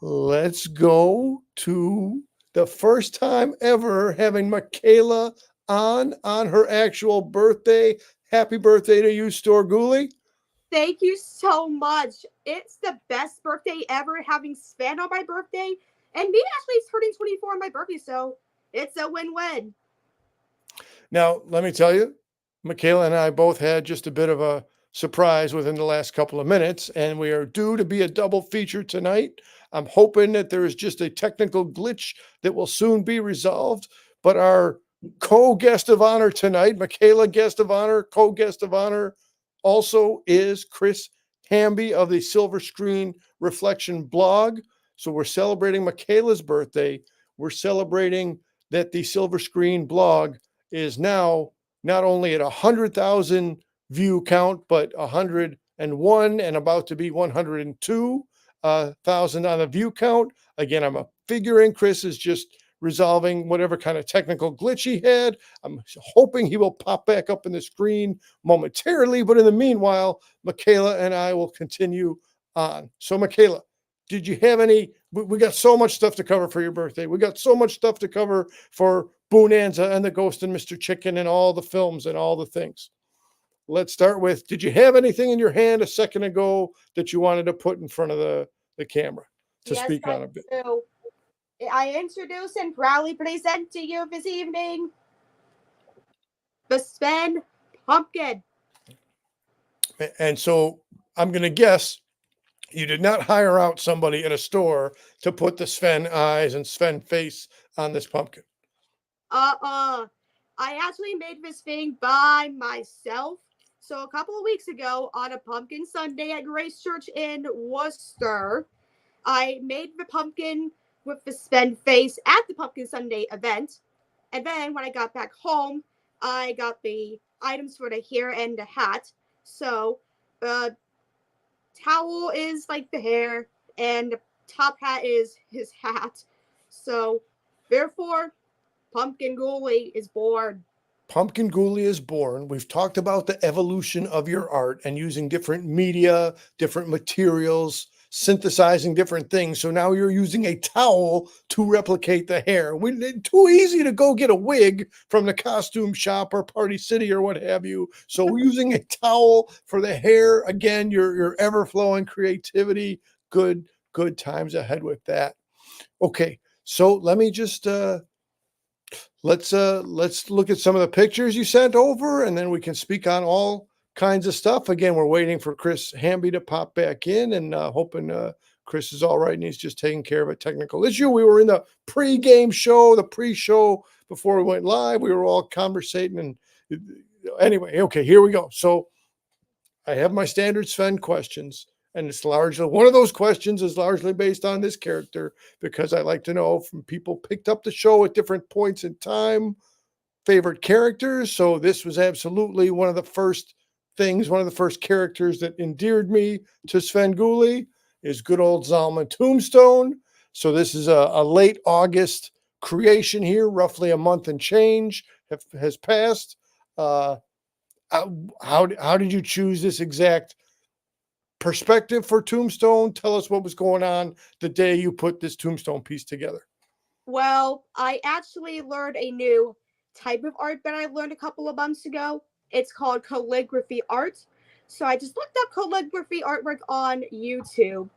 let's go to the first time ever having Michaela on her actual birthday. Happy birthday to you, Storgoolie. Thank you so much. It's the best birthday ever having Sven on my birthday, and me actually turning 24 on my birthday, so it's a win-win. Now, let me tell you, Michaela and I both had just a bit of a surprise within the last couple of minutes, and we are due to be a double feature tonight. I'm hoping that there is just a technical glitch that will soon be resolved, but our co-guest of honor tonight, Michaela guest of honor, co-guest of honor, also is Chris Hamby of the Silver Screen Reflection blog. So we're celebrating Michaela's birthday. We're celebrating that the Silver Screen blog is now not only at 100,000 view count, but 101 and about to be 102,000 on the view count. Again, I'm figuring Chris is just resolving whatever kind of technical glitch he had. I'm hoping he will pop back up in the screen momentarily, but in the meanwhile, Michaela and I will continue on. So, Michaela, did you have any? We got so much stuff to cover for your birthday. We got so much stuff to cover for Bonanza and the Ghost and Mr. Chicken and all the films and all the things. Let's start with, did you have anything in your hand a second ago that you wanted to put in front of the camera to Yes, speak I on a bit? do. I introduce and proudly present to you this evening the Sven Pumpkin. And so I'm going to guess you did not hire out somebody in a store to put the Sven eyes and Sven face on this pumpkin. I actually made this thing by myself. So a couple of weeks ago on a pumpkin Sunday at Grace Church in Worcester, I made the pumpkin with the Sven face at the Pumpkin Sunday event. And then when I got back home, I got the items for the hair and the hat. So the towel is like the hair, and the top hat is his hat. So therefore, Pumpkin Ghoulie is born. Pumpkin Ghoulie is born. We've talked about the evolution of your art and using different media, different materials, synthesizing different things. So now you're using a towel to replicate the hair. Too easy to go get a wig from the costume shop or Party City or what have you. So we're using a towel for the hair. Again, your ever-flowing creativity. Good times ahead with that. Okay, so let me just let's look at some of the pictures you sent over, and then we can speak on all kinds of stuff. Again, we're waiting for Chris Hamby to pop back in, and hoping Chris is all right and he's just taking care of a technical issue. We were in the pre-game show, the pre-show before we went live. We were all conversating, and anyway, okay, here we go. So I have my standard Sven questions. And it's largely one of those questions is largely based on this character, because I like to know from people picked up the show at different points in time, favorite characters. So this was absolutely one of the first things, one of the first characters that endeared me to Svengoolie is good old Zalman Tombstone. So this is a late August creation here, roughly a month and change has passed. How did you choose this exact perspective for Tombstone? Tell us what was going on the day you put this Tombstone piece together. Well, I actually learned a new type of art that I learned a couple of months ago. It's called calligraphy art. So I just looked up calligraphy artwork on YouTube,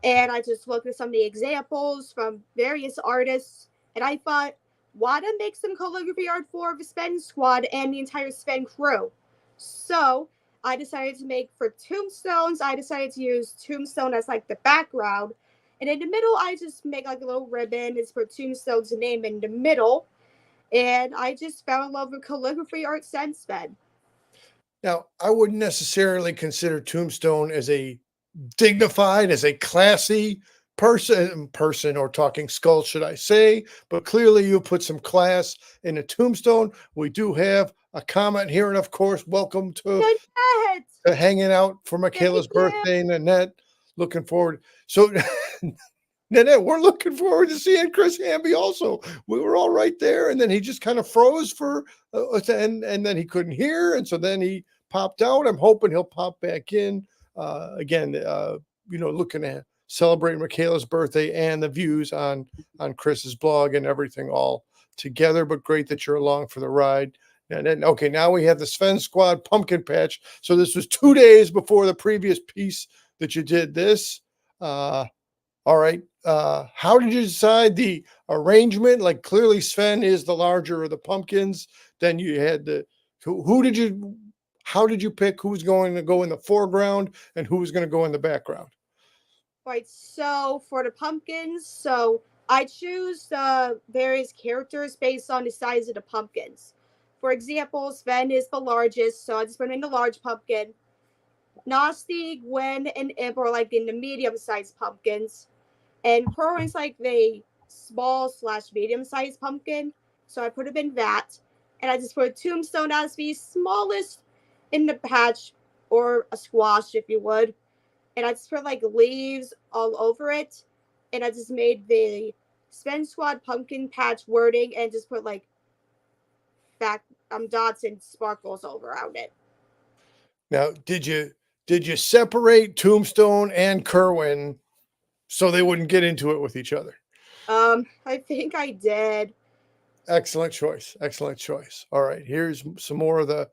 and I just looked at some of the examples from various artists, and I thought, why not make some calligraphy art for the Sven squad and the entire Sven crew? So I decided to make for tombstones. I decided to use tombstone as like the background. And in the middle, I just make like a little ribbon. It's for tombstone's name in the middle. And I just fell in love with calligraphy art since then. Now, I wouldn't necessarily consider Tombstone as a dignified, as a classy person or talking skull, should I say, but clearly you put some class in a Tombstone. We do have a comment here, and of course, welcome to hanging out for Michaela's birthday, Nanette. Looking forward. So Nanette, we're looking forward to seeing Chris Hamby also. We were all right there, and then he just kind of froze for and then he couldn't hear, and so then he popped out. I'm hoping he'll pop back in again, looking to celebrating Michaela's birthday and the views on Chris's blog and everything all together. But great that you're along for the ride. And then, okay, now we have the Sven Squad pumpkin patch. So this was 2 days before the previous piece that you did this. All right. How did you decide the arrangement? Like clearly Sven is the larger of the pumpkins. Then you had how did you pick who's going to go in the foreground and who was going to go in the background? Right, so for the pumpkins, so I choose various characters based on the size of the pumpkins. For example, Sven is the largest, so I just put in the large pumpkin. Nasty, Gwen, and Imp are like in the medium-sized pumpkins. And Corwin's like the small/medium-sized pumpkin, so I put him in that. And I just put Tombstone as the smallest in the patch, or a squash if you would. And I just put like leaves all over it. And I just made the Sven Squad pumpkin patch wording and just put like dots and sparkles all around it. Now, did you separate Tombstone and Kerwin so they wouldn't get into it with each other? I think I did. Excellent choice. Excellent choice. All right, here's some more of the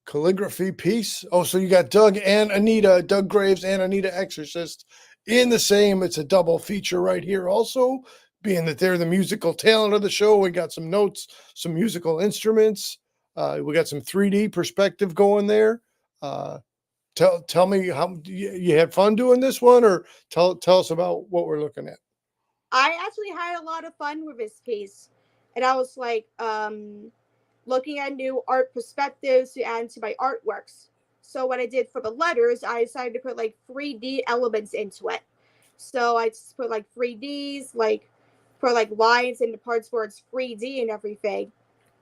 calligraphy piece. Oh, so you got Doug and Anita, Doug Graves and Anita Exorcist in the same. It's a double feature right here also, being that they're the musical talent of the show. We got some notes, some musical instruments. We got some 3D perspective going there. Tell me how you had fun doing this one, or tell us about what we're looking at. I actually had a lot of fun with this piece, and I was like looking at new art perspectives to add to my artworks. So what I did for the letters, I decided to put like 3D elements into it. So I just put like 3Ds, like for like lines and the parts where it's 3D and everything.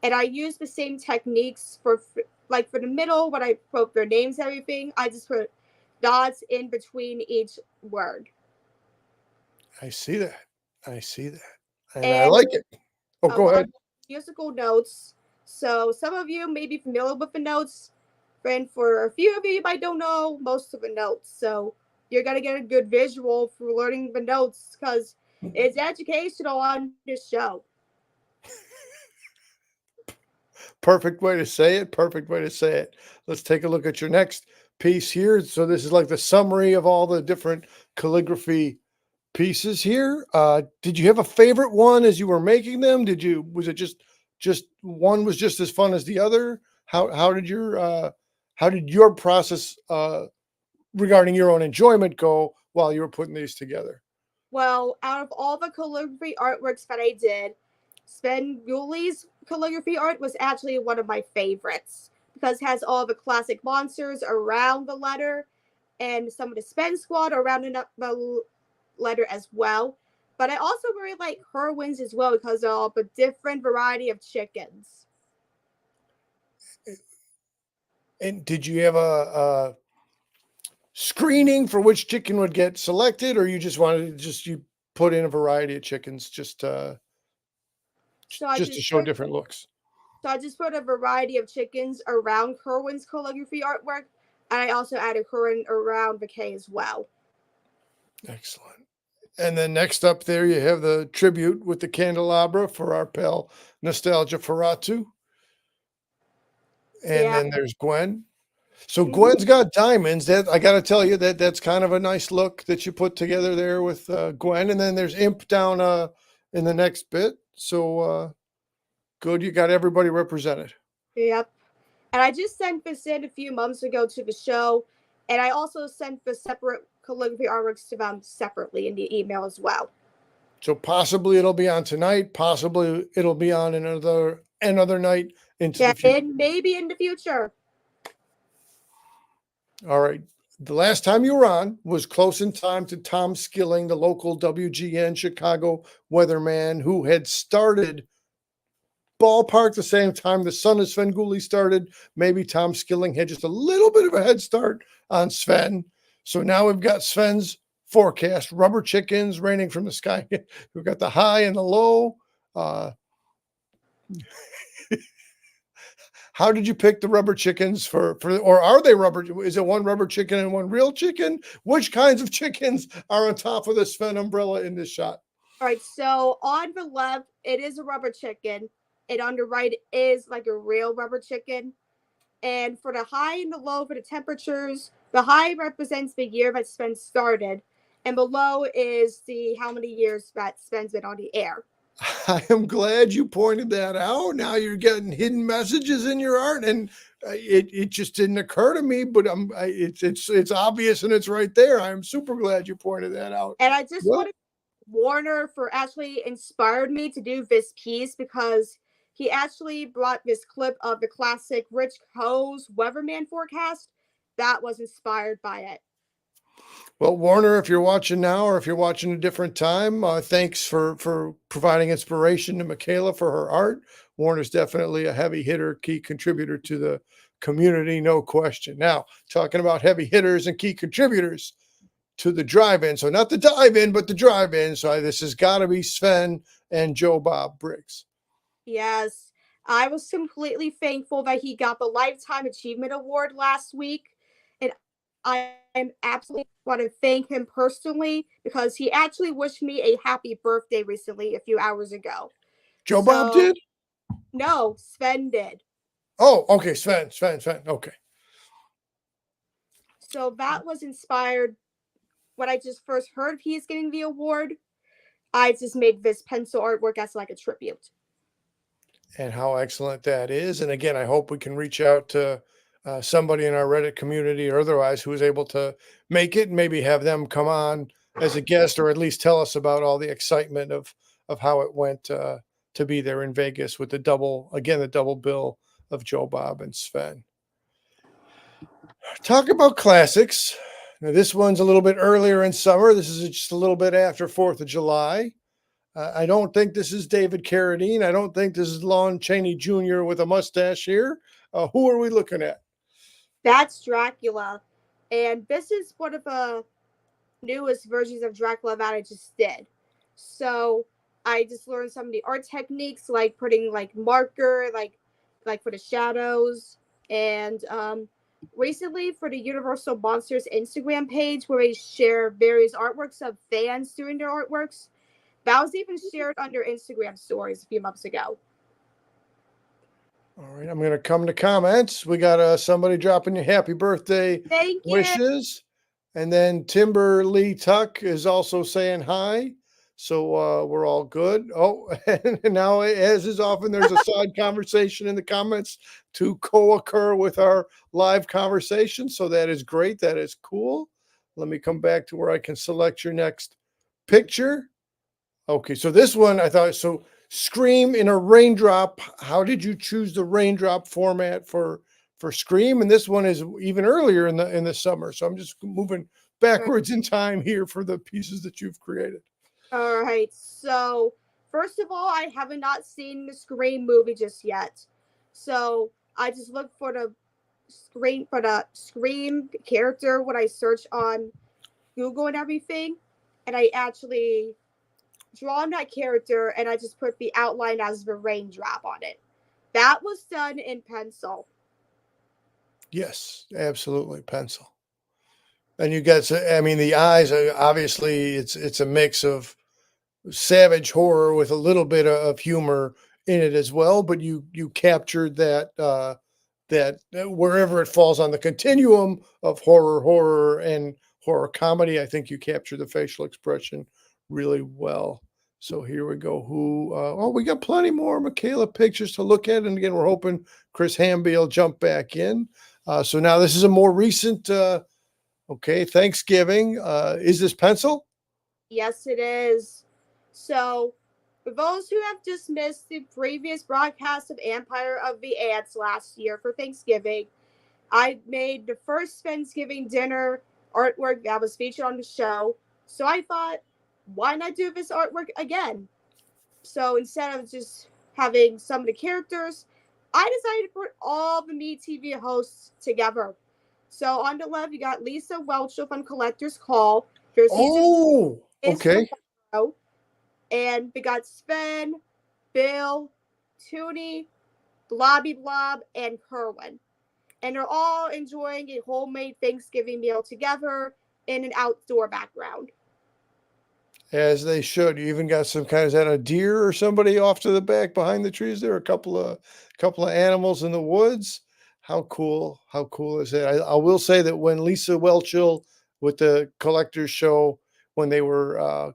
And I used the same techniques for like for the middle when I wrote their names and everything. I just put dots in between each word. I see that. I see that. And I And like it. Oh, a go lot ahead. of musical notes. So some of you may be familiar with the notes, and for a few of you, you might don't know most of the notes. So you're gonna get a good visual for learning the notes because it's educational on this show. Perfect way to say it. Perfect way to say it. Let's take a look at your next piece here. So this is like the summary of all the different calligraphy pieces here. Did you have a favorite one as you were making them? Was it just one was just as fun as the other? How did your process regarding your own enjoyment go while you were putting these together? Well, out of all the calligraphy artworks that I did, Svengoolie's calligraphy art was actually one of my favorites because it has all the classic monsters around the letter and some of the Sven Squad around the letter as well. But I also really like Kerwin's as well because of a different variety of chickens. And did you have a screening for which chicken would get selected, or you just wanted to you put in a variety of chickens just to show different looks? So I just put a variety of chickens around Kerwin's calligraphy artwork, and I also added Kerwin around the K as well. Excellent. And then next up there, you have the tribute with the candelabra for our pal Nostalgia Ferratu. And then there's Gwen. So Gwen's got diamonds. That I got to tell you that's kind of a nice look that you put together there with Gwen. And then there's Imp down in the next bit. So good, you got everybody represented. Yep. And I just sent this in a few months ago to the show, and I also sent the separate calligraphy artworks to them separately in the email as well. So possibly it'll be on tonight. Possibly it'll be on another night into the future. And maybe in the future. All right. The last time you were on was close in time to Tom Skilling, the local WGN Chicago weatherman who had started ballpark the same time the son of Svengoolie started. Maybe Tom Skilling had just a little bit of a head start on Sven. So now we've got Sven's forecast, rubber chickens raining from the sky. We've got the high and the low. How did you pick the rubber chickens or are they rubber? Is it one rubber chicken and one real chicken? Which kinds of chickens are on top of the Sven umbrella in this shot? All right, so on the left, it is a rubber chicken, and on the right is like a real rubber chicken. And for the high and the low for the temperatures, the high represents the year that Sven started, and below is the how many years that Sven's been on the air. I am glad you pointed that out. Now you're getting hidden messages in your art, and it just didn't occur to me. But it's obvious and it's right there. I'm super glad you pointed that out. And I just Well, want to Warner for actually inspired me to do this piece because he actually brought this clip of the classic Rich Coe's weatherman forecast that was inspired by it. well, Warner, if you're watching now or if you're watching a different time, thanks for providing inspiration to Michaela for her art. Warner's definitely a heavy hitter, key contributor to the community, no question. Now, talking about heavy hitters and key contributors to the drive-in. So not the dive-in, but the drive-in. So this has got to be Sven and Joe Bob Briggs. Yes, I was completely thankful that he got the Lifetime Achievement Award last week. And I'm absolutely want to thank him personally because he actually wished me a happy birthday recently, a few hours ago. Joe Bob did? No, Sven did. Oh, okay. Sven. Okay. So that was inspired when I just first heard he's getting the award. I just made this pencil artwork as like a tribute. And how excellent that is. And again, I hope we can reach out to somebody in our Reddit community or otherwise who is able to make it and maybe have them come on as a guest or at least tell us about all the excitement of how it went to be there in Vegas with the double bill of Joe Bob and Sven. Talk about classics. Now, this one's a little bit earlier in summer. This is just a little bit after 4th of July. I don't think this is David Carradine. I don't think this is Lon Chaney Jr. with a mustache here. Who are we looking at? That's Dracula. And this is one of the newest versions of Dracula that I just did. So I just learned some of the art techniques, like putting like marker, like for the shadows. And recently for the Universal Monsters Instagram page where they share various artworks of fans doing their artworks. That was even shared on their Instagram stories a few months ago. All right, I'm going to come to comments. We got somebody dropping you happy birthday wishes. And then Timber Lee Tuck is also saying hi. So we're all good. Oh, and now, as is often, there's a side conversation in the comments to co-occur with our live conversation. So that is great. That is cool. Let me come back to where I can select your next picture. Okay, so this one I thought so. Scream in a raindrop. How did you choose the raindrop format for Scream? And this one is even earlier in the summer. So I'm just moving backwards in time here for the pieces that you've created. All right. So first of all, I have not seen the Scream movie just yet. So I just looked for the Scream character when I search on Google and everything, and I actually drawn that character and I just put the outline as the raindrop on it. That was done in pencil. Yes, absolutely, pencil. And you got, I mean, the eyes are obviously it's a mix of savage horror with a little bit of humor in it as well. But you captured that wherever it falls on the continuum of horror and horror comedy, I think you capture the facial expression really well. So here we go. We got plenty more Michaela pictures to look at. And again, we're hoping Chris Hamby will jump back in. So now this is a more recent, Thanksgiving. Is this pencil? Yes, it is. So for those who have just missed the previous broadcast of Empire of the Ants last year for Thanksgiving, I made the first Thanksgiving dinner artwork that was featured on the show. So I thought, why not do this artwork again? So instead of just having some of the characters, I decided to put all the Me TV hosts together. So on the left, you got Lisa Welch from Collector's Call. Okay. And we got Sven, Bill, Toonie, Blobby Blob, and Kerwin. And they're all enjoying a homemade Thanksgiving meal together in an outdoor background. As they should. You even got some kind, is that a deer or somebody off to the back behind the trees there? A couple of animals in the woods. How cool! How cool is that? I will say that when Lisa Welchill with the Collectors Show, when they were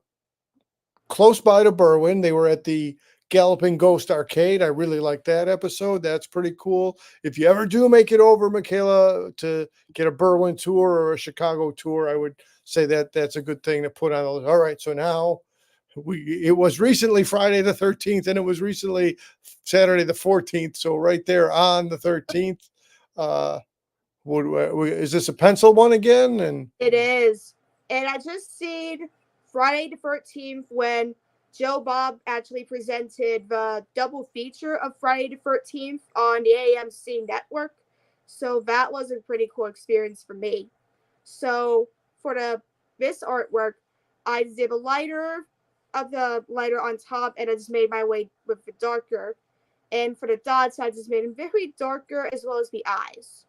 close by to Berwyn, they were at the Galloping Ghost Arcade. I really like that episode. That's pretty cool. If you ever do make it over, Michaela, to get a Berwyn tour or a Chicago tour, I would say that that's a good thing to put on. All right, so now it was recently Friday the 13th, and it was recently Saturday the 14th. So right there on the 13th, is this a pencil one again? And It is. And I just seen Friday the 13th when Joe Bob actually presented the double feature of Friday the 13th on the AMC network. So that was a pretty cool experience for me. So for this artwork, I did a lighter of the lighter on top, and I just made my way with the darker. And for the dots, I just made them very darker as well as the eyes.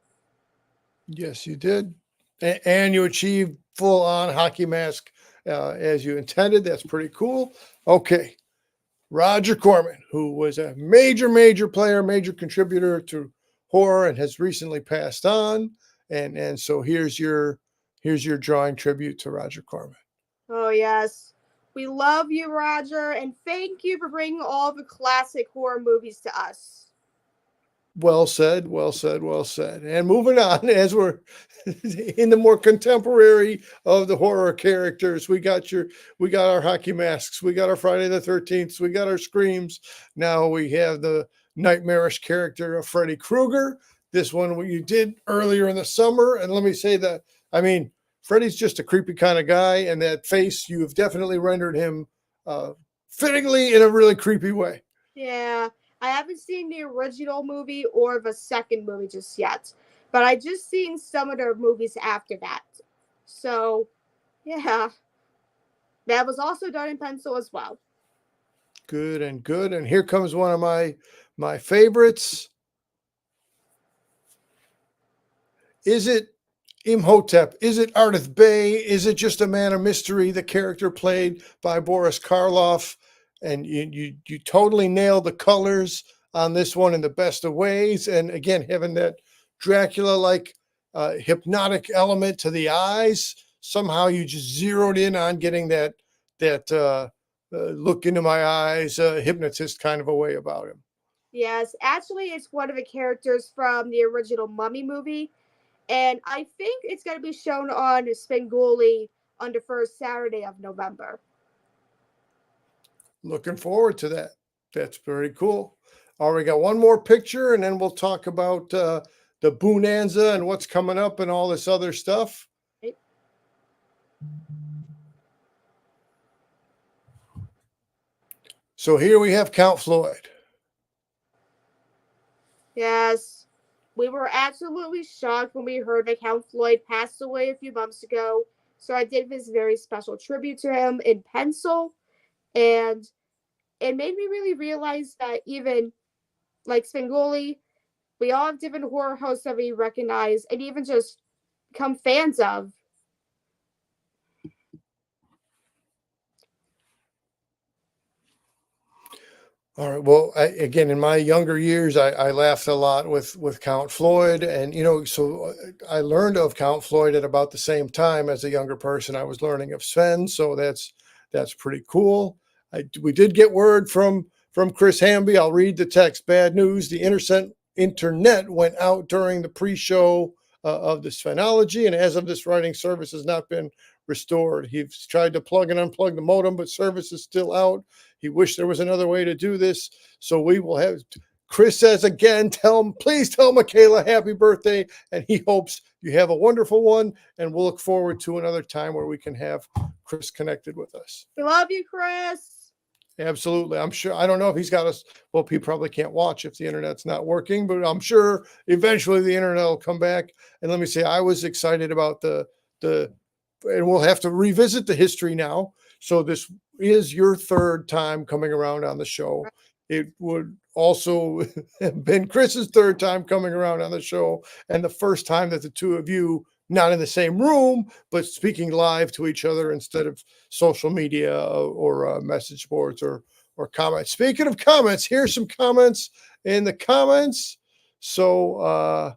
yes, you did. And you achieved full on hockey mask as you intended. That's pretty cool. Okay. Roger Corman, who was a major player, major contributor to horror and has recently passed on. And so here's your drawing tribute to Roger Corman. Oh, yes. We love you, Roger, and thank you for bringing all the classic horror movies to us. Well said, well said, well said. And moving on, as we're in the more contemporary of the horror characters, we got our hockey masks, we got our Friday the 13th, we got our screams. Now we have the nightmarish character of Freddy Krueger. This one you did earlier in the summer, and let me say that, I mean, Freddy's just a creepy kind of guy, and that face, you have definitely rendered him fittingly in a really creepy way. Yeah, I haven't seen the original movie or the second movie just yet, but I just seen some of the movies after that. So, yeah, that was also done in pencil as well. Good and good. And here comes one of my favorites. Is it Imhotep? Is it Ardith Bey? Is it just a man of mystery, the character played by Boris Karloff? And you totally nailed the colors on this one in the best of ways. And again, having that Dracula-like hypnotic element to the eyes. Somehow you just zeroed in on getting that look into my eyes, hypnotist kind of a way about him. Yes, actually, it's one of the characters from the original Mummy movie, and I think it's going to be shown on Svengoolie on the first Saturday of November. Looking forward to that. That's very cool. All right, we got one more picture, and then we'll talk about the Bonanza and what's coming up and all this other stuff. Right. So here we have Count Floyd. Yes, we were absolutely shocked when we heard that Count Floyd passed away a few months ago. So I did this very special tribute to him in pencil, and it made me really realize that even like Svengoolie, we all have different horror hosts that we recognize and even just become fans of. All right. Well, again, in my younger years, I laughed a lot with Count Floyd, and so I learned of Count Floyd at about the same time as a younger person. I was learning of Sven, so that's pretty cool. We did get word from Chris Hamby. I'll read the text. Bad news: the internet went out during the pre-show of the Svenology, and as of this writing, service has not been restored. He's tried to plug and unplug the modem, but service is still out. He wished there was another way to do this. So we will have, Chris says again, please tell Michaela happy birthday. And he hopes you have a wonderful one. And we'll look forward to another time where we can have Chris connected with us. We love you, Chris. Absolutely. I'm sure. I don't know if he's got us. Well, he probably can't watch if the internet's not working, but I'm sure eventually the internet will come back. And let me say, I was excited about and we'll have to revisit the history now. So this is your third time coming around on the show. It would also been Chris's third time coming around on the show, and the first time that the two of you, not in the same room, but speaking live to each other instead of social media or message boards or comments. Speaking of comments, here's some comments in the comments. So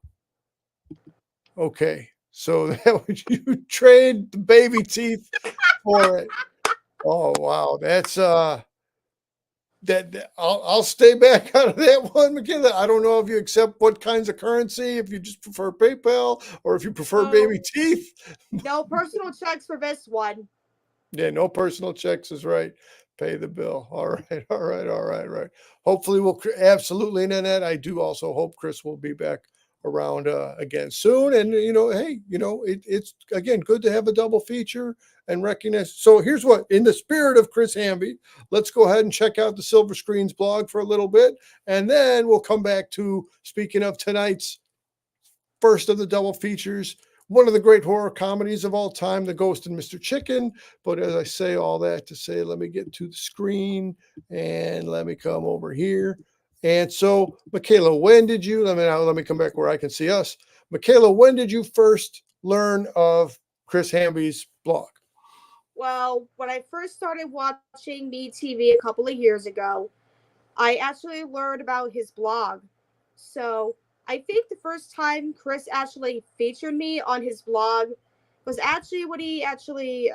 okay, so that would you trade the baby teeth for it? Oh wow, that's I'll stay back out of that one, Michaela. I don't know if you accept what kinds of currency, if you just prefer PayPal or if you prefer baby teeth. No personal checks for this one. Yeah, no personal checks is right. Pay the bill. All right, all right, all right, right. Hopefully, we'll absolutely, Nanette. I do also hope Chris will be back around again soon. And hey, it's again good to have a double feature and recognize. So here's what, in the spirit of Chris Hamby, let's go ahead and check out the Silver Screens blog for a little bit, and then we'll come back to speaking of tonight's first of the double features. One of the great horror comedies of all time, The Ghost and Mr. Chicken. But as I say all that to say, let me get to the screen and let me come over here. And so, Michaela, when did you, let me come back where I can see us. Michaela, when did you first learn of Chris Hamby's blog? Well, when I first started watching MeTV a couple of years ago, I actually learned about his blog. So I think the first time Chris actually featured me on his blog was actually when he actually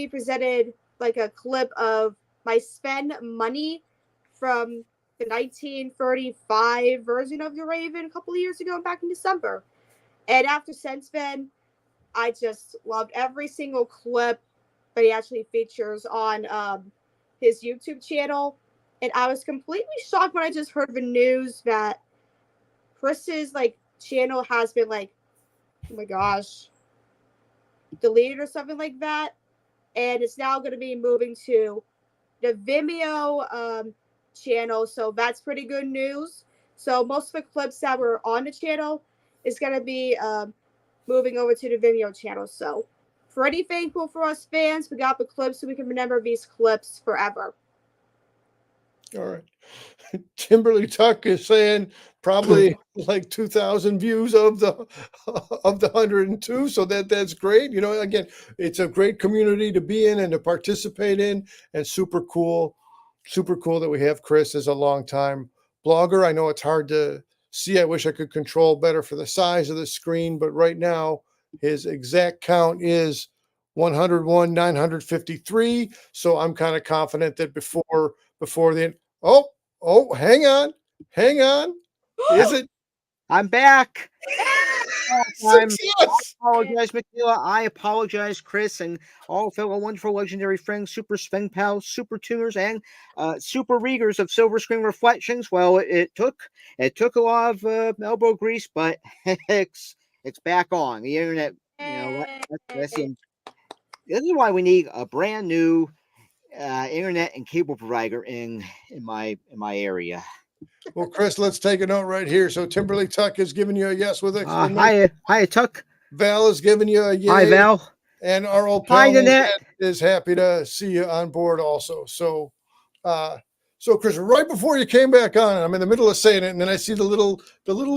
presented like a clip of my spend money from the 1935 version of The Raven a couple of years ago back in December. And after since then, I just loved every single clip that he actually features on his YouTube channel. And I was completely shocked when I just heard the news that Chris's channel has been oh my gosh, deleted or something like that. And it's now going to be moving to the Vimeo channel. So that's pretty good news. So most of the clips that were on the channel is going to be moving over to the Vimeo channel. So pretty thankful for us fans. We got the clips so we can remember these clips forever. All right. Kimberly Tuck is saying probably like 2,000 views of the 102. So that's great. Again, it's a great community to be in and to participate in, and super cool that we have Chris as a longtime blogger. I know it's hard to see. I wish I could control better for the size of the screen, but right now his exact count is 101,953. So I'm kind of confident that before the hang on. Is it? I'm back. I Success! apologize, Michaela. I apologize, Chris, and all fellow wonderful legendary friends, super Sveng pals, super tuners, and super readers of Silver Screen Reflections. Well, it took a lot of elbow grease, but it's back on the internet. This is why we need a brand new internet and cable provider in my area. Well, Chris, let's take a note right here. So Timberlake Tuck is giving you a yes with Hi, Tuck. Val is giving you a yay. Hi, Val. And our old pal is happy to see you on board also. So, Chris, right before you came back on, I'm in the middle of saying it, and then I see the little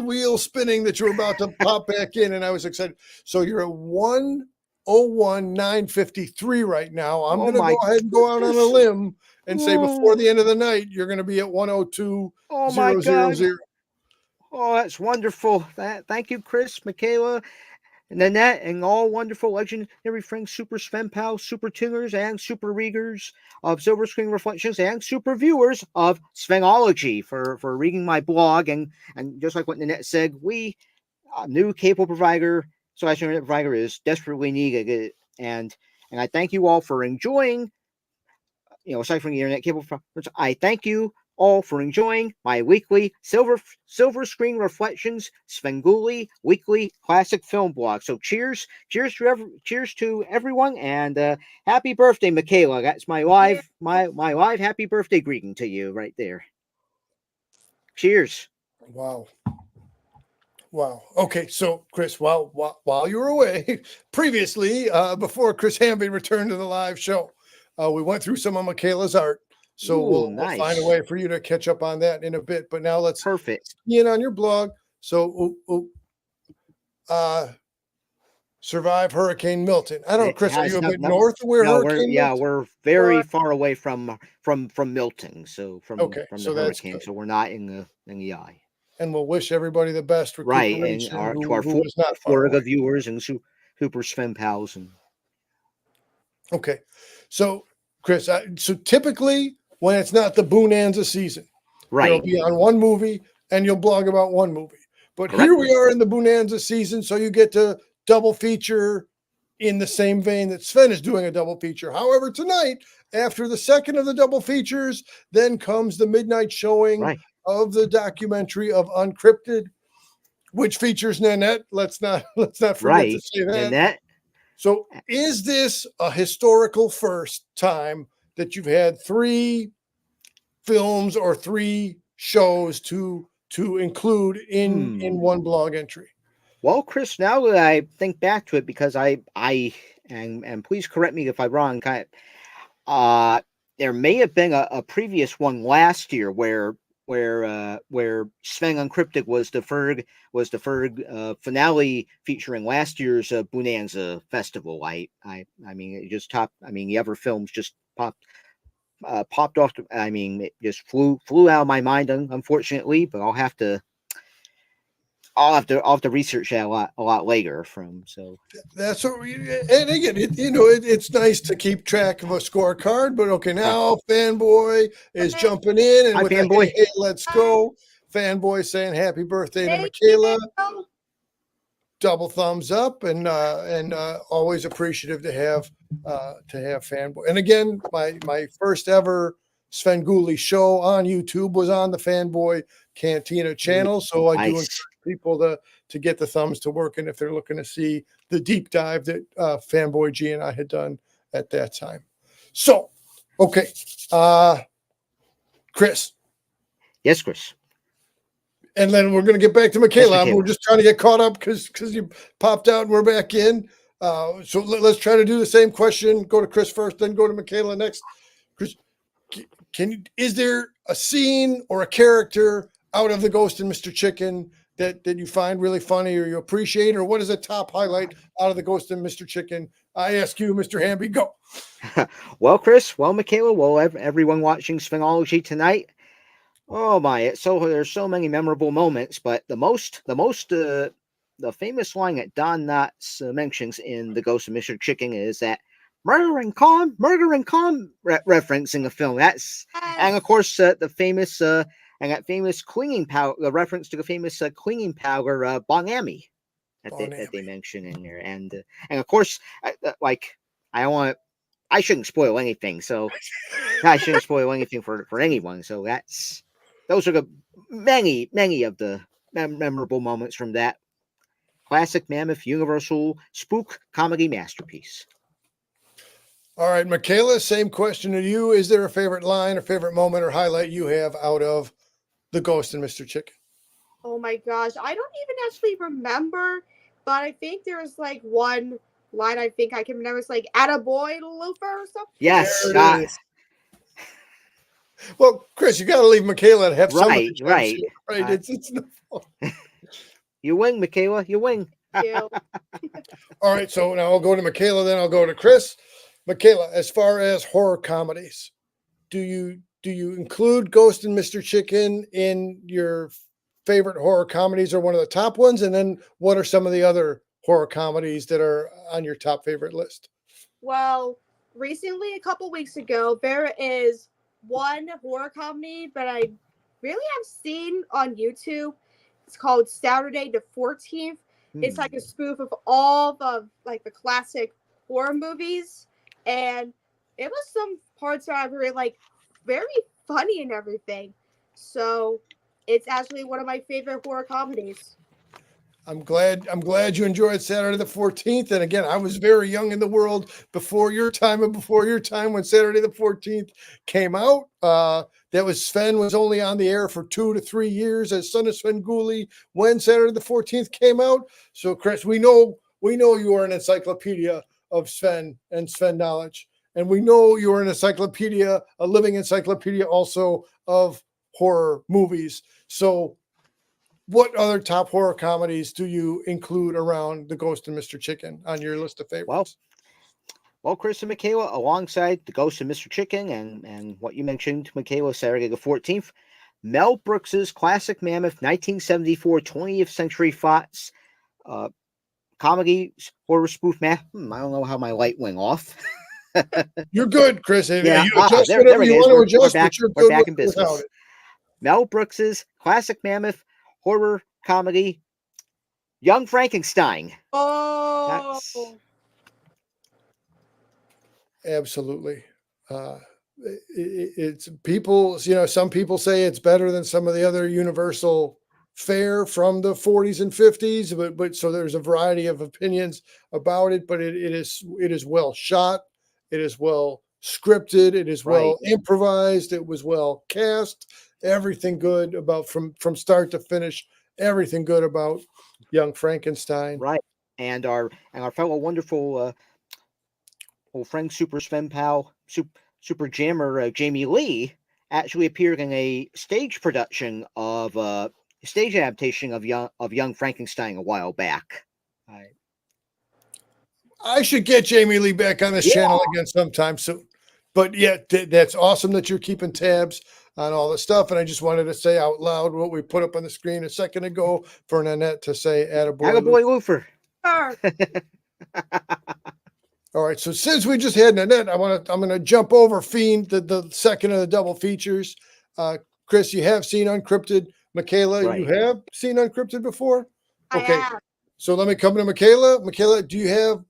wheel spinning that you're about to pop back in, and I was excited. So you're at 101,953 right now. I'm going to go ahead and go out on a limb and say before the end of the night, you're going to be at 102,000. Oh my God. Oh, that's wonderful. Thank you, Chris, Michaela, and Nanette, and all wonderful legendary friends, super Sven pals, super tuners, and super readers of Silver Screen Reflections, and super viewers of Svengology for reading my blog. And just like what Nanette said, we new cable provider / internet provider is desperately needed. And I thank you all for enjoying, aside from the internet cable providers, I thank you all for enjoying my weekly Silver Screen Reflections Svengoolie weekly classic film blog. So cheers to everyone, and happy birthday, Michaela. That's my live happy birthday greeting to you right there. Cheers. Wow. Okay, so Chris, while you were away previously, before Chris Hamby returned to the live show, we went through some of Michaela's art. So Ooh, we'll find a nice. way for you to catch up on that in a bit. But now let's Perfect. key in on your blog. So survive Hurricane Milton. I don't know, Chris, are you Has a bit no, north of where no, Hurricane Milton? we're very far away from Milton, so Okay, from the so that's hurricane, good. so we're not in the eye. And we'll wish everybody the best Right, and recuperation our to our who was not far Florida away. viewers and super Sven pals and Okay. So, Chris, so typically when it's not the Bonanza season, you'll right, be on one movie and you'll blog about one movie. But correct. here we are in the Bonanza season, so you get to double feature in the same vein that Sven is doing a double feature. However, tonight, after the second of the double features, then comes the midnight showing Right, of the documentary of Uncrypted, which features Nanette. Let's not forget to right. say that. Nanette, So, is this a historical first time that you've had 3 films or 3 shows to include in one blog entry? well, Chris, now that I think back to it, because I and please correct me if I'm wrong, there may have been a previous one last year where Sveng Uncrypted was the third finale featuring last year's Bonanza Festival. I mean, it just topped. I mean, the other films just popped off. I mean, it just flew out of my mind, unfortunately. But I'll have to research that a lot later. So That's what and again, it's nice to keep track of a scorecard, but okay, now Fanboy is jumping in and hi, with a fanboy. hey, let's go. Fanboy saying happy birthday to Thank you. Michaela. Double thumbs up and always appreciative to have Fanboy. And again, my first ever Svengoolie show on YouTube was on the Fanboy Cantina channel. So I do encourage Nice. people to get the thumbs to working if they're looking to see the deep dive that Fanboy G and I had done at that time. So, okay, Chris, Yes, Chris. and then we're going to get back to Michaela. Michaela. We're just trying to get caught up because you popped out and we're back in. So let's try to do the same question. Go to Chris first, then go to Michaela next. Chris, is there a scene or a character out of The Ghost and Mr. Chicken that you find really funny or you appreciate, or what is a top highlight out of The Ghost and Mr. Chicken? I ask you, Mr. Hamby, go. Well, Chris, well, Michaela, well, everyone watching Svengology tonight. Oh my! There's so many memorable moments, but the famous line that Don Knotts mentions in The Ghost of Mr. Chicken is that murder and calm, referencing the film. And of course the famous and that famous clinging powder, the reference to the famous clinging powder Bonami that they mention in there, and of course like I shouldn't spoil anything, so I shouldn't spoil anything for anyone. So those are the many of the memorable moments from that classic Mammoth Universal spook comedy masterpiece. All right, Michaela, same question to you. Is there a favorite line or favorite moment or highlight you have out of The Ghost and Mr. Chicken? Oh my gosh, I don't even actually remember, but I think there's like one line I think I can remember. It's like "attaboy, loafer" or something. Yes. Well, Chris, you got to leave Michaela to have some of the Right. here, right? It's no You win, Michaela. You win. All right, so now I'll go to Michaela, then I'll go to Chris. Michaela, as far as horror comedies, do you include Ghost and Mr. Chicken in your favorite horror comedies or one of the top ones? And then what are some of the other horror comedies that are on your top favorite list? Well, recently, a couple weeks ago, there is one horror comedy that I really have seen on YouTube. It's called Saturday the 14th. It's like a spoof of all the like the classic horror movies, and it was some parts that were like very funny and everything. So it's actually one of my favorite horror comedies. I'm glad you enjoyed Saturday the 14th. And again, I was very young in the world before your time when Saturday the 14th came out. That was Sven was only on the air for 2 to 3 years as son of Svengoolie when Saturday the 14th came out. So Chris, we know you are an encyclopedia of Sven and Sven knowledge. and we know you're an encyclopedia, a living encyclopedia also of horror movies. So what other top horror comedies do you include around The Ghost and Mr. Chicken on your list of favorites? Well, Chris and Michaela, alongside The Ghost of Mr. Chicken and what you mentioned, Michaela, Saturday the 14th, Mel Brooks's classic mammoth 1974 20th Century Fox comedy horror spoof I don't know how my light went off. You're good, Chris. Yeah, You adjust there whatever it you is. want to adjust, but you're We're good back in without business. it. Mel Brooks's classic mammoth horror comedy, Young Frankenstein. Oh, Absolutely. It's people, some people say it's better than some of the other Universal fare from the 40s and 50s, but so there's a variety of opinions about it, but it is well shot, it is well scripted, it is well improvised, it was well cast, everything good about from start to finish, everything good about Young Frankenstein. Right. And our fellow wonderful old friend Super Sven Pal, Super Jammer Jamie Lee actually appeared in a stage production of stage adaptation of Young Frankenstein a while back. I should get Jamie Lee back on this channel again sometime soon. But yeah, that's awesome that you're keeping tabs on all the stuff. And I just wanted to say out loud what we put up on the screen a second ago for Nanette to say Attaboy Luther. All right. So since we just had Nanette, I'm going to jump over Fiend, the second of the double features. Chris, you have seen Uncrypted. Michaela, you have seen Uncrypted before? Okay. I have. So let me come to Michaela. Michaela, do you have,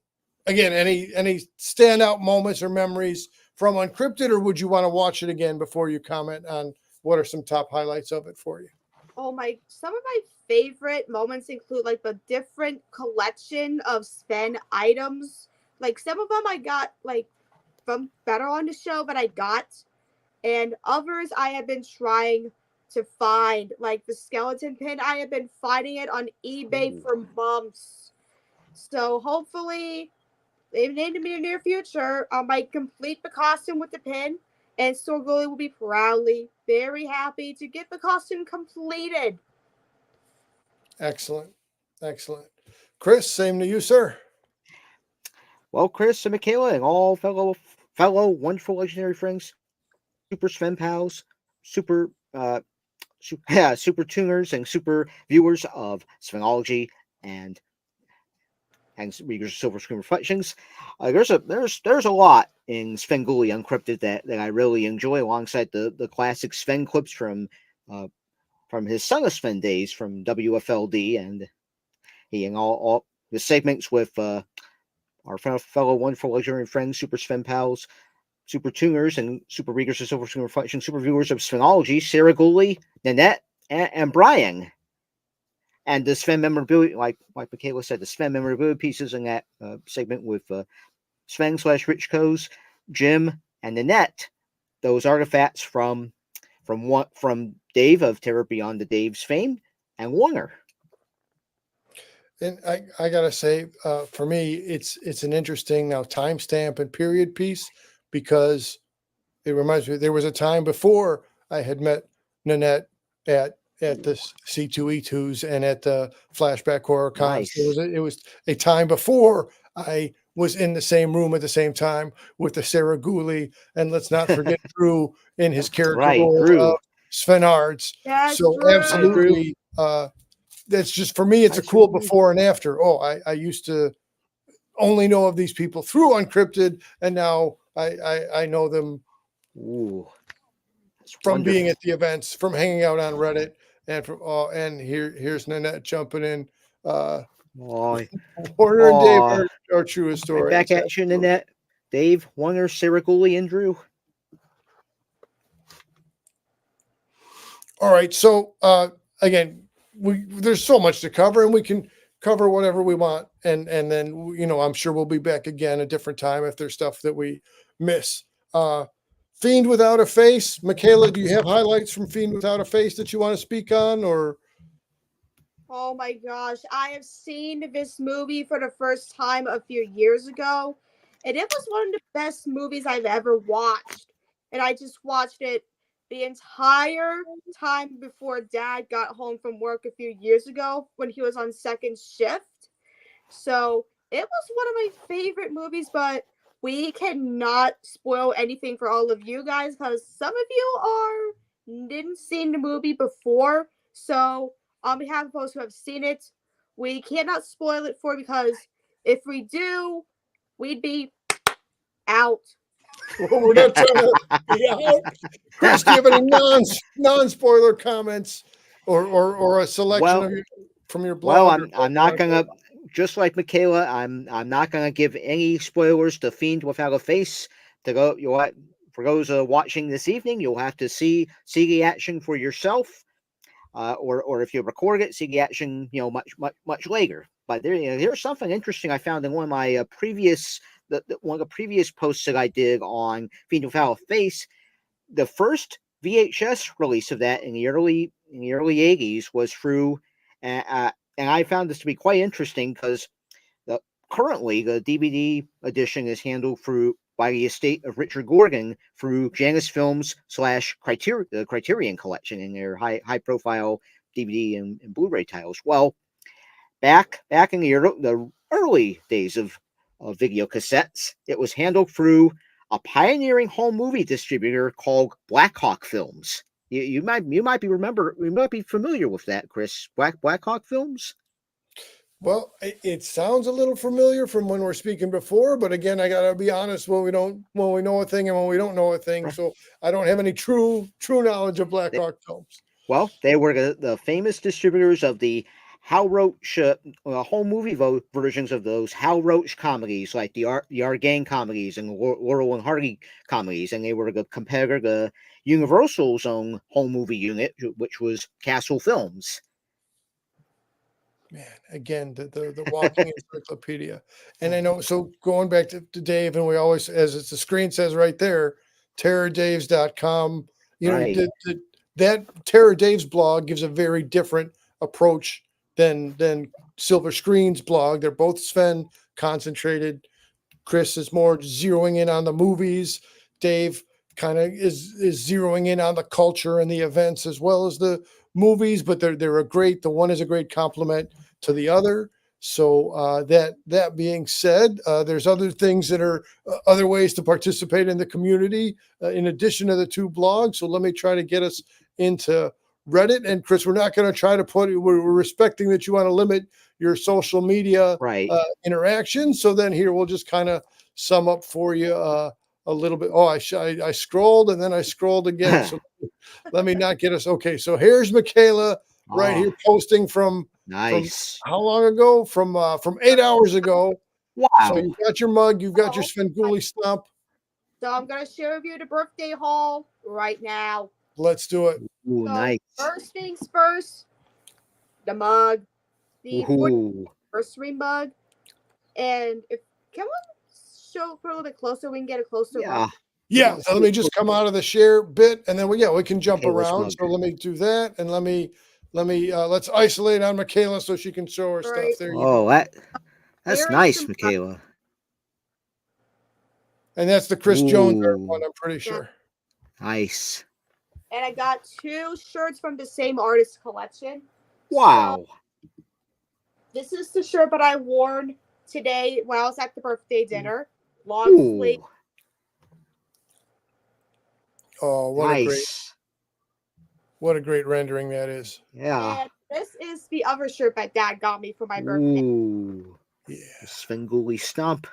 again, any standout moments or memories from Uncrypted, or would you want to watch it again before you comment on what are some top highlights of it for you? Some of my favorite moments include like the different collection of Sven items. Like some of them I got like from better on the show, but I got, and others I have been trying to find, like the skeleton pin. I have been finding it on eBay for months. So hopefully in the near future, I might complete the costume with the pin, and Storgoolie will be proudly very happy to get the costume completed. Excellent. Chris, same to you, sir. Well, Chris and Michaela and all fellow wonderful legendary friends, Super Sven Pals, super tuners and super viewers of Svengoolie and Reader's Silver Screen Reflections. There's a lot in Svengoolie Uncrypted that I really enjoy, alongside the classic Sven clips from his Son of Sven days from WFLD, and all the segments with our fellow wonderful legendary friends, Super Sven Pals, Super Tuners, and Super Readers of Silver Screen Reflection, Super Viewers of Svengoolie, Storgoolie, Nanette, and Brian. And the Sven memorabilia, like Michaela said, the Sven memorabilia pieces in that segment with Sven/Rich Coes, Jim, and Nanette. Those artifacts from Dave of Terror Beyond the Dave's fame, and Warner. And I gotta say, for me, it's an interesting now timestamp and period piece, because it reminds me there was a time before I had met Nanette at the C2E2s and at the Flashback Horror Cons. Nice. It was a time before I was in the same room at the same time with the Svengoolie, and let's not forget Drew in his character role of Sven Ards. So Drew. absolutely, that's just, for me, it's a cool before and after. Oh, I used to only know of these people through Uncrypted, and now I know them from wonderful. Being at the events, from hanging out on Reddit, and from and here's Nanette jumping in. Warner and Dave are true historians. Back at you, Nanette, Dave, Warner, Storgoolie, and Drew. All right, so again, there's so much to cover, and we can cover whatever we want, and then I'm sure we'll be back again a different time if there's stuff that we miss. Fiend Without a Face, Michaela, do you have highlights from Fiend Without a Face that you want to speak on, or? Oh my gosh, I have seen this movie for the first time a few years ago, And it was one of the best movies I've ever watched. And I just watched it the entire time before Dad got home from work a few years ago when he was on second shift. So it was one of my favorite movies, but we cannot spoil anything for all of you guys because some of you didn't see the movie before. So on behalf of those who have seen it, we cannot spoil it for because if we do, we'd be out. We're not trying to be out. Chris, do you have any non-spoiler comments or a selection Well, from your Well, blog? I'm not gonna, just like Michaela, I'm not gonna give any spoilers to Fiend Without a Face. To go, you what, for those watching this evening, you'll have to see the action for yourself, or if you record it, see the action, much later. But there's something interesting I found in one of my one of the previous posts that I did on Fiend Without a Face. The first VHS release of that in the early '80s was through. And I found this to be quite interesting because currently the DVD edition is handled by the estate of Richard Gorgon through Janus Films / the Criterion Collection in their high profile DVD and Blu-ray titles. Well, back in the early days of video cassettes, it was handled through a pioneering home movie distributor called Blackhawk Films. You might be familiar with that, Chris. Blackhawk Films. Well, it sounds a little familiar from when we're speaking before, but again, I gotta be honest. When we know a thing and when we don't know a thing, so I don't have any true knowledge of Blackhawk Films. Well, they were the famous distributors of the Hal Roach home movie versions of those Hal Roach comedies, like the Our Gang comedies and Laurel and Hardy comedies, and they were the competitor to Universal's own home movie unit, which was Castle Films. Man, again, the walking encyclopedia. And I know, so going back to Dave, and we always, as the screen says right there, terrordaves.com, Right. that Terror Dave's blog gives a very different approach than Silver Screen's blog. They're both Sven concentrated. Chris is more zeroing in on the movies. Dave kind of is zeroing in on the culture and the events as well as the movies, but the one is a great complement to the other. So that being said, there's other things that are other ways to participate in the community in addition to the two blogs. So let me try to get us into Reddit. And Chris, we're not going to try to we're respecting that you want to limit your social media interaction. So then here we'll just kind of sum up for you a little bit. Oh, I scrolled and then I scrolled again. So let me not get us. Okay, so here's Michaela right here posting from how long ago? From 8 hours ago. Wow. So you've got your mug, you've got your Svengoolie stump. So I'm going to share with you the birthday haul right now. Let's do it. Ooh, so nice. First things first, the mug, the 40th anniversary mug. And can we show for a little bit closer? We can get a closer look. Yeah. So let me just come out of the share bit, and then we can jump around. So let me do that, and let's isolate on Michaela so she can show her stuff. There you go. That's nice, Michaela. And that's the Chris Jones one, I'm pretty sure. Nice. And I got 2 shirts from the same artist collection. Wow. So this is the shirt that I wore today when I was at the birthday dinner. Long sleeve. Oh, what a great rendering that is. Yeah. And this is the other shirt that Dad got me for my birthday. Ooh. Yeah. Svengoolie stump.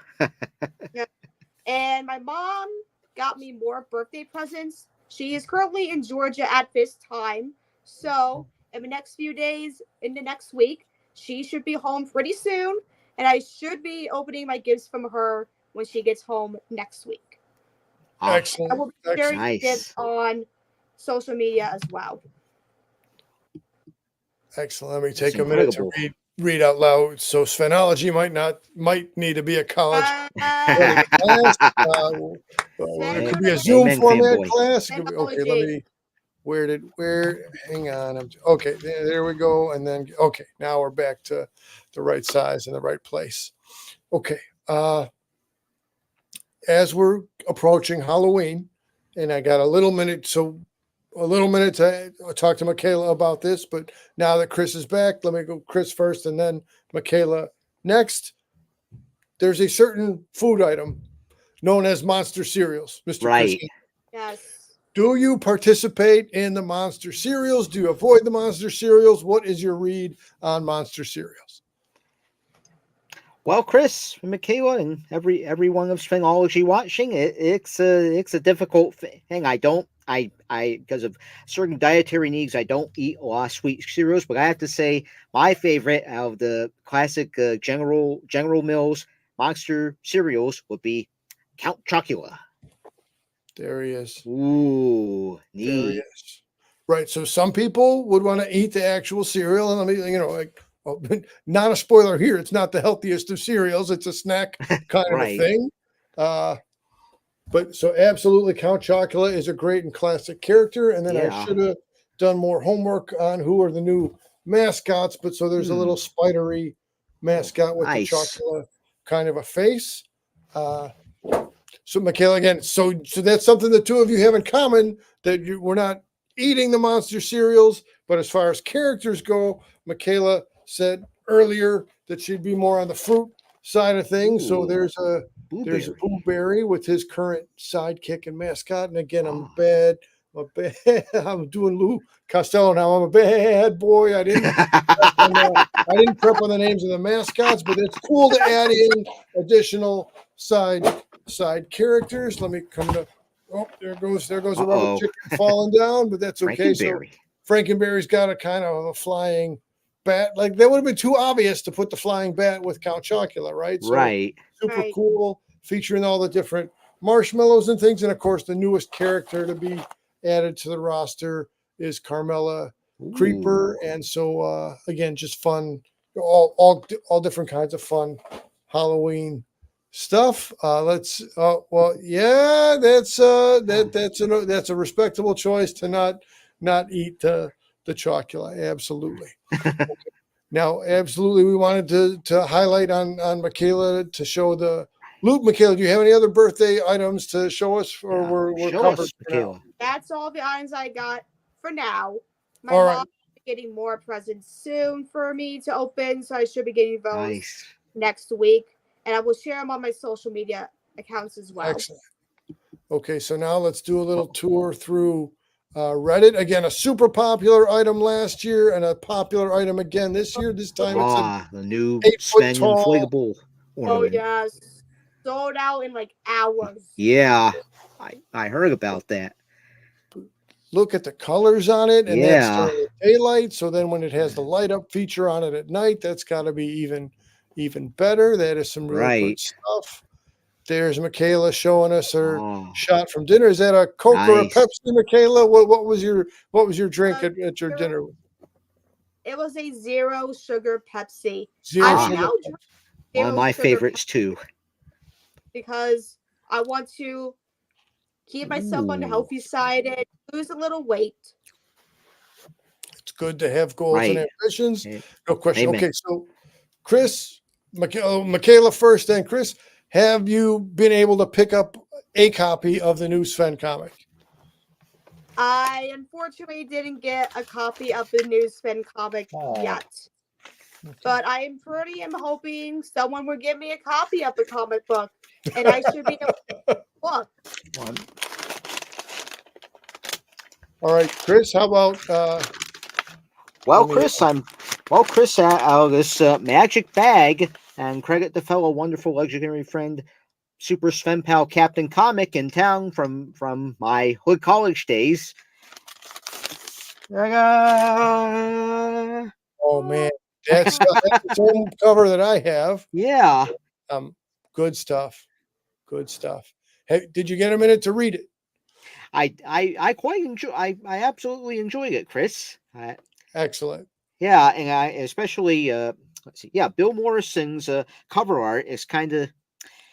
Yeah. And my mom got me more birthday presents. She is currently in Georgia at this time. So in the next few days, in the next week, she should be home pretty soon. And I should be opening my gifts from her when she gets home next week. Excellent. I will be sharing gifts on social media as well. Excellent. Let me take a minute to read out loud. So Svenology might need to be a college class. It could be a Zoom format class. Okay, hang on. Okay, there we go. And then, okay, now we're back to the right size and the right place. Okay. as we're approaching Halloween, and I got a little minute to talk to Michaela about this, but now that Chris is back, let me go Chris first and then Michaela next. There's a certain food item known as monster cereals, Mr. Chris. Right. Yes. Do you participate in the monster cereals? Do you avoid the monster cereals? What is your read on monster cereals? Well, Chris, Michaela, and everyone of Svengoolie watching, it's a difficult thing. I because of certain dietary needs, I don't eat a lot of sweet cereals. But I have to say, my favorite out of the classic General Mills monster cereals would be Count Chocula. There he is. Ooh, There he neat. is. Right. So some people would want to eat the actual cereal, and I mean, like, well, not a spoiler here. It's not the healthiest of cereals. It's a snack kind of a Right. thing. But so absolutely, Count Chocula is a great and classic character. And then I Yeah. should have done more homework on who are the new mascots. But so there's a little spidery mascot with Nice. the Chocula kind of a face. So Michaela, again, so that's something the two of you have in common, that we're not eating the monster cereals, but as far as characters go, Michaela said earlier that she'd be more on the fruit side of things. So Ooh, there's a Blueberry. Blueberry with his current sidekick and mascot. And again, I'm Oh. bad. I'm doing Lou Costello now. I'm a bad boy. I didn't prep on the names of the mascots, but it's cool to add in additional side characters. Let me come to. Oh, there goes a rubber Uh-oh. chicken falling down, but that's okay. So Frankenberry. Frankenberry's got a kind of a flying bat. Like that would have been too obvious to put the flying bat with Count Chocula, right? So Right. super Right. cool, featuring all the different marshmallows and things. And of course, the newest character to be added to the roster is Carmela Creeper. Ooh. And so again, just fun, all different kinds of fun Halloween stuff. That's a respectable choice to not eat the chocula. Absolutely. Okay. Now, absolutely, we wanted to highlight on Michaela to show the Luke. Michaela, do you have any other birthday items to show us, or Yeah. we're Show covered us, for now? Michaela. That's all the items I got for now. My All right. mom's getting more presents soon for me to open, so I should be getting those Nice. next week. And I will share them on my social media accounts as well. Excellent. Okay, so now let's do a little tour through Reddit. Again, a super popular item last year and a popular item again this year. This time it's The new 8 foot Sven tall. inflatable Oh ornament. yes, sold out in like hours. Yeah, I heard about that. Look at the colors on it, and Yeah. that's during the daylight. So then when it has the light up feature on it at night, that's got to be even better. That is some real good Right. stuff. There's Michaela showing us her Oh, shot from dinner. Is that a Coke or a Nice. Pepsi, Michaela? What was your drink at your dinner? It was a zero sugar Pepsi. Zero I sugar. now drink one of zero my sugar favorites too. because I want to keep myself on the Ooh. healthy side and lose a little weight. It's good to have goals and Right. ambitions. Eh, No question. Amen. Okay, so Chris, Michaela first, then Chris, have you been able to pick up a copy of the new Sven comic? I unfortunately didn't get a copy of the new Sven comic Aw. yet. But I'm hoping someone will give me a copy of the comic book and I should be able to look. One. All right, Chris, how about Well, Let me- Chris, out of this magic bag, and credit the fellow wonderful legendary friend, Super Sven Pal Captain Comic in town from my Hood College days. oh man, that's the same cover that I have. Yeah. Good stuff. Good stuff. Hey, did you get a minute to read it? I quite enjoy. I absolutely enjoyed it, Chris. Excellent. Yeah, and I especially let's see. Yeah, Bill Morrison's cover art is kind of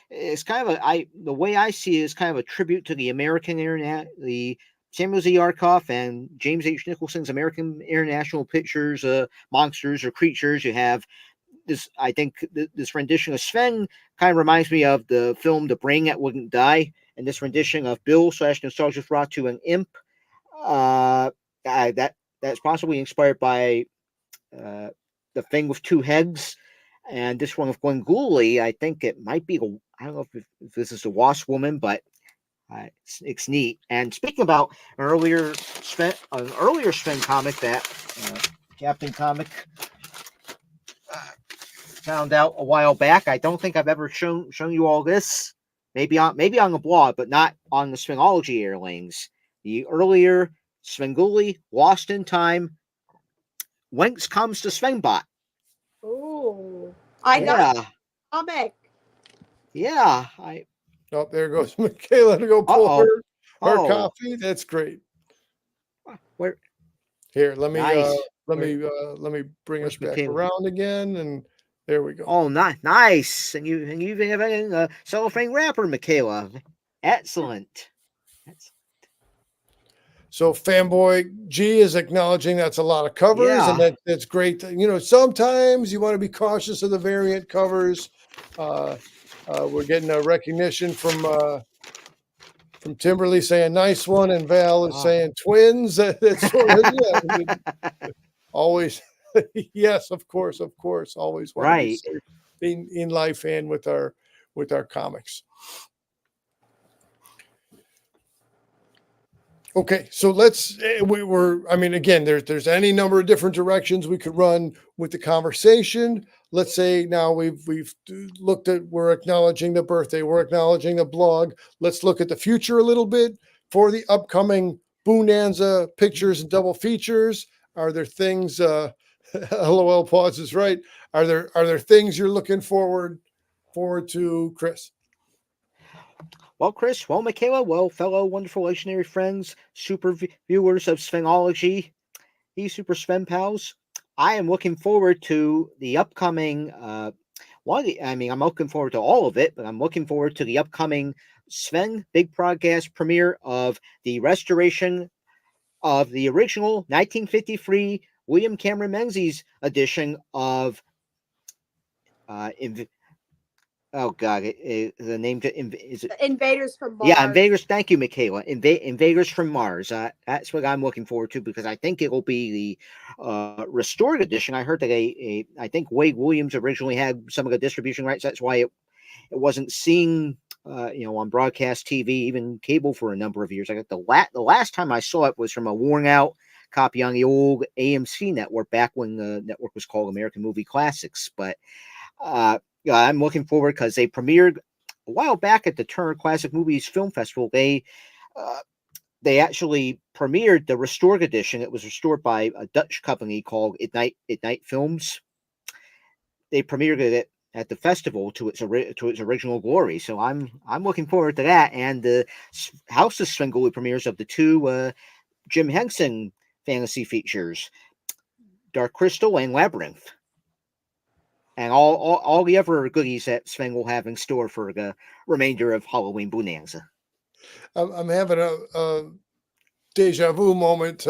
the way I see it is kind of a tribute to the American Internet, the Samuel Z. Arkoff and James H. Nicholson's American International Pictures monsters or creatures. You have I think this rendition of Sven kind of reminds me of the film The Brain That Wouldn't Die, and this rendition of Bill / Nostalgia Ratu and Imp. That's possibly inspired by The Thing with Two Heads, and this one of Svengoolie. I think it might be. I don't know if this is a Wasp Woman, but it's neat. And speaking about an earlier Sven comic that Captain Comic found out a while back. I don't think I've ever shown you all this. Maybe on the blog, but not on the Svengology airlings. The earlier Svengoolie Lost in Time. Whence comes the Svenbot? Oh, I got a comic. Yeah, Oh, there goes Michaela to go pull her coffee. That's great. Where? Here, let me Nice. let me bring us back Michaela? around again, and there we go. Oh, nice. And you even have a cellophane wrapper, Michaela. Excellent. So Fanboy G is acknowledging that's a lot of covers, and that's great. Sometimes you want to be cautious of the variant covers. We're getting a recognition from Timberly saying nice one, and Val is saying twins. That's sort of, always. Yes, of course, always want to be safe in life and with our comics. Okay, so again, there's any number of different directions we could run with the conversation. Let's say now we've looked at, we're acknowledging the birthday, we're acknowledging the blog. Let's look at the future a little bit for the upcoming Bonanza pictures and double features. Are there things? LOL pause is right. Are there things you're looking forward to, Chris? Well, Chris, well, Michaela, fellow wonderful legendary friends, super viewers of Svengology, these super Sven pals, I am looking forward to the upcoming, I'm looking forward to all of it, but I'm looking forward to the upcoming Sven Big Podcast premiere of the restoration of the original 1953 William Cameron Menzies edition of the name is it Invaders from Mars? Yeah, Invaders. Thank you, Michaela. Invaders from Mars. That's what I'm looking forward to, because I think it will be the restored edition. I heard that I think Wade Williams originally had some of the distribution rights. That's why it wasn't seen on broadcast TV, even cable, for a number of years. I got the last time I saw it was from a worn out copy on the old AMC network back when the network was called American Movie Classics. But I'm looking forward because they premiered a while back at the Turner Classic Movies Film Festival. They actually premiered the restored edition. It was restored by a Dutch company called Ignite Films. They premiered it at the festival to its original glory. So I'm looking forward to that, and the House of Svengoolie premieres of the two Jim Henson fantasy features, Dark Crystal and Labyrinth. And all the other goodies that Sven will have in store for the remainder of Halloween Bonanza. I'm having a deja vu moment.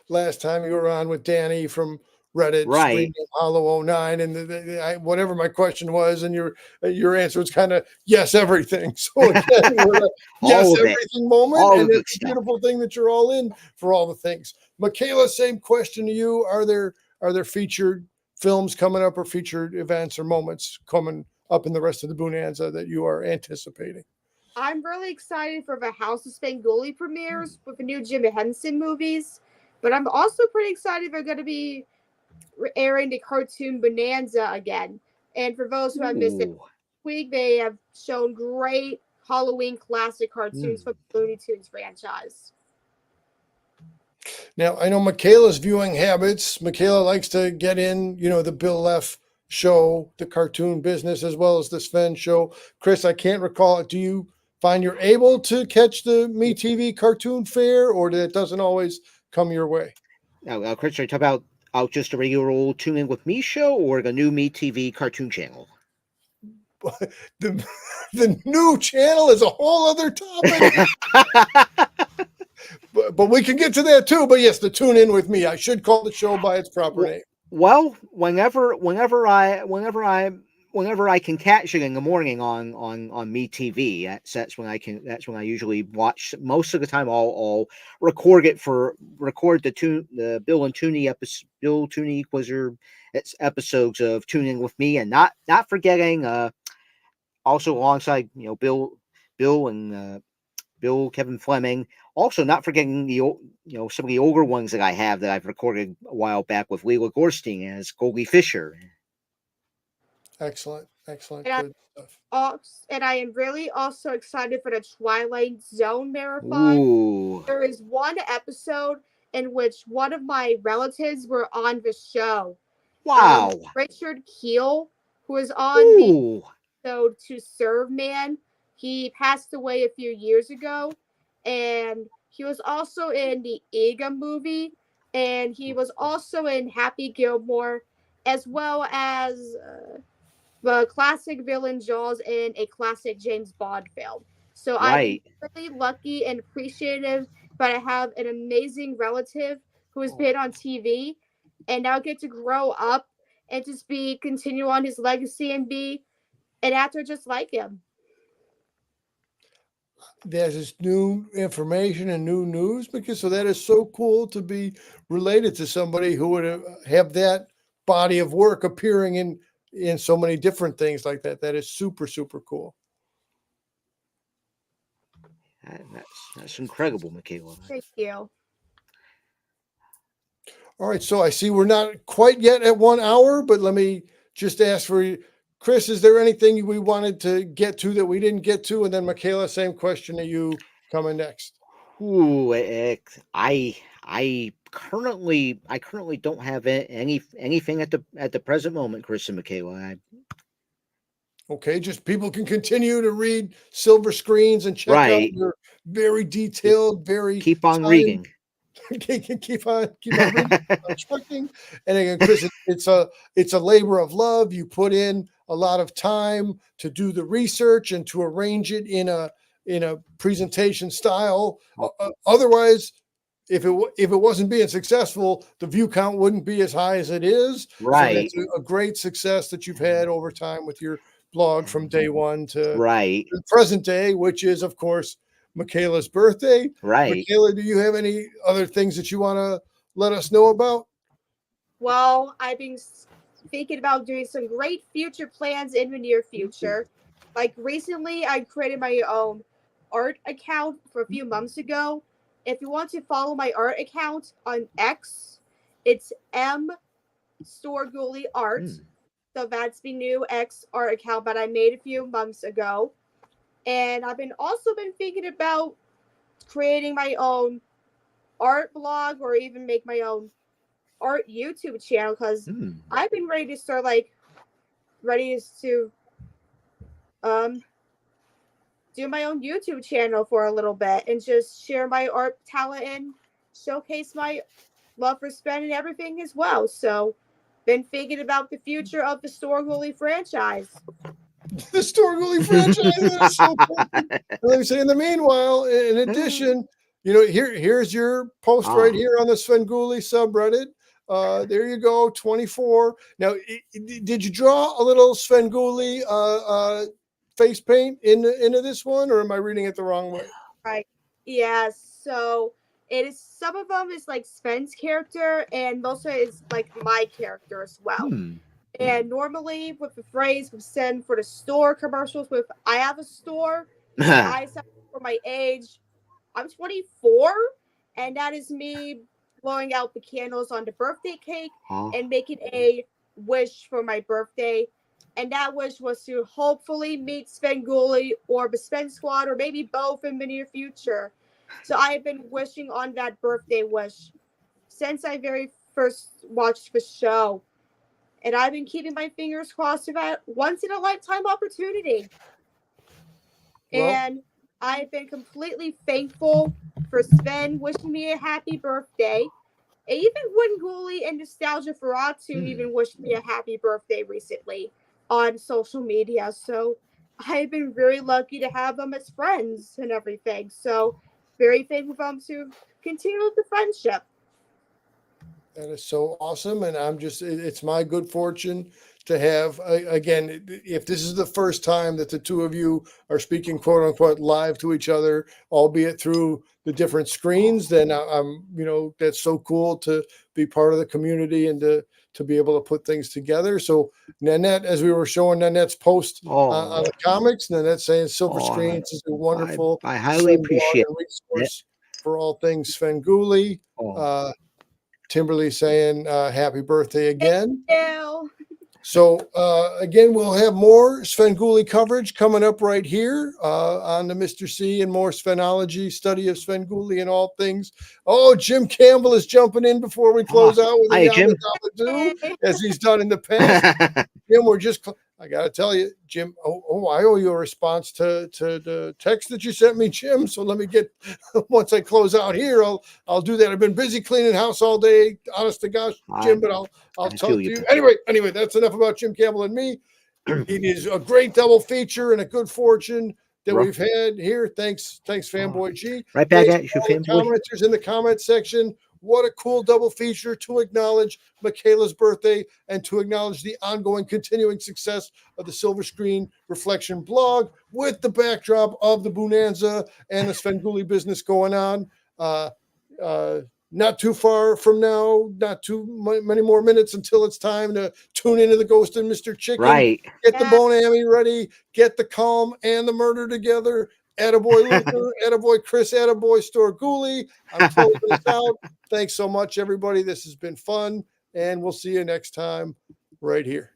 Last time you were on with Danny from Reddit, right? Hollow 09, and whatever my question was, and your answer was kind of yes, everything. So again, yes, everything moment, and it's a beautiful thing that you're all in for all the things. Michaela, same question to you. Are there featured films coming up, or featured events or moments coming up in the rest of the Bonanza that you are anticipating? I'm really excited for the House of Svengoolie premieres with the new Jim Henson movies, but I'm also pretty excited they're going to be airing the cartoon Bonanza again. And for those who have missed it week, they have shown great Halloween classic cartoons from the Looney Tunes franchise. Now, I know Michaela's viewing habits. Michaela likes to get in, the Bill F. show, the cartoon business, as well as the Sven show. Chris, I can't recall it. Do you find you're able to catch the MeTV cartoon fair, or that it doesn't always come your way? Now, Chris, are you talking about just a regular old Tune In With Me show, or the new MeTV cartoon channel? The new channel is a whole other topic. But we can get to that too. But yes, the Tune In With Me. I should call the show by its proper name. Well, whenever I can catch it in the morning on Me TV, that's when I can. That's when I usually watch. Most of the time, I'll record the Bill Tooney Quizzer. It's episodes of Tuning with Me, and not forgetting also alongside Bill Kevin Fleming. Also, not forgetting some of the older ones that I have that I've recorded a while back with Leila Gorstein as Goldie Fisher. Excellent, excellent, And good stuff. and I am really also excited for the Twilight Zone marathon. Ooh, There is one episode in which one of my relatives were on the show. wow, Richard Keel, who was on the ooh, episode To Serve Man. He passed away a few years ago, and he was also in the Ega movie, and he was also in Happy Gilmore, as well as the classic villain Jaws in a classic James Bond film. So I've been right. really lucky and appreciative, but I have an amazing relative who has been on TV, and now get to grow up and just continue on his legacy and be an actor just like him. There's this new information and new news because so that is so cool to be related to somebody who would have that body of work appearing in so many different things like that. That is super super cool. That's incredible, Michaela. Thank you. All right, so I see we're not quite yet at 1 hour, but let me just ask for you, Chris, is there anything we wanted to get to that we didn't get to? And then Michaela, same question to you coming next. Ooh, I currently don't have anything at the present moment, Chris and Michaela. Okay, just people can continue to read Silver Screens and check out Right. your very detailed, very Keep on time reading. keep on reading, keep on checking. And again, Chris, it's a labor of love. You put in a lot of time to do the research and to arrange it in a presentation style. Otherwise, if it wasn't being successful, the view count wouldn't be as high as it is. So Right. that's a great success that you've had over time with your blog from day one to Right. the present day, which is, of course, Michaela's birthday. Right. Michaela, do you have any other things that you want to let us know about? Well, I've been thinking about doing some great future plans in the near future. Like recently, I created my own art account for a few months ago. If you want to follow my art account on X, it's Storgoolie Art. Mm. So that's the new X art account that I made a few months ago. And I've also been thinking about creating my own art blog or even make my own art YouTube channel because Mm. I've been ready to do my own YouTube channel for a little bit and just share my art talent and showcase my love for Sven and everything as well. So been thinking about the future of the Storgoolie franchise. The Storgoolie franchise is so cool. Let me say, in the meanwhile, in addition, here's your post right here on the Svengoolie subreddit. There you go, 24. Now, did you draw a little Svengoolie face paint into this one, or am I reading it the wrong way? Right. Yeah. So it is. Some of them is like Sven's character, and most of it is like my character as well. And normally with the phrase we send for the store commercials with I have a store, I sell for my age. I'm 24, and that is me blowing out the candles on the birthday cake and making a wish for my birthday. And that wish was to hopefully meet Svengoolie or the Sven Squad or maybe both in the near future. So I have been wishing on that birthday wish since I very first watched the show. And I've been keeping my fingers crossed for that once in a lifetime opportunity. Well, and I've been completely thankful for Sven wishing me a happy birthday. And even Swengoolie and Nostalgia Ferratu even wished me a happy birthday recently on social media. So I've been very lucky to have them as friends and everything. So very thankful for them to continue the friendship. That is so awesome. And it's my good fortune to have, again, if this is the first time that the two of you are speaking, quote unquote, live to each other, albeit through the different screens, then I'm, that's so cool to be part of the community and to be able to put things together. So Nanette, as we were showing Nanette's post on the comics, Nanette saying Silver Screens is a wonderful I highly blog appreciate and it. resource for all things Svengoolie. Timberly saying happy birthday again. Thank you. So again, we'll have more Svengoolie coverage coming up right here on the Mr. C and more Svenology, study of Svengoolie and all things. Oh, Jim Campbell is jumping in before we close out with a Hi, Jim. Yabba Dabba Doo, as he's done in the past. Jim, I got to tell you, Jim, I owe you a response to the text that you sent me, Jim. So let me get, once I close out here, I'll do that. I've been busy cleaning house all day, honest to gosh, Jim, but I'll talk to you. Anyway, that's enough about Jim Campbell and me. It is a great double feature and a good fortune that we've had here. Thanks, Fanboy G. Right back at you, Fanboy. Commenters in the comment section. What a cool double feature to acknowledge Michaela's birthday and to acknowledge the ongoing, continuing success of the Silver Screen Reflection blog with the backdrop of the Bonanza and the Svengoolie business going on. Not too far from now, not too many more minutes until it's time to tune into the Ghost and Mr. Chicken. Right. Get the Bonami ready, get the Calm and the Murder together. Attaboy Luther, attaboy Chris, attaboy Storgoolie. I'm closing this out. Thanks so much, everybody. This has been fun, and we'll see you next time right here.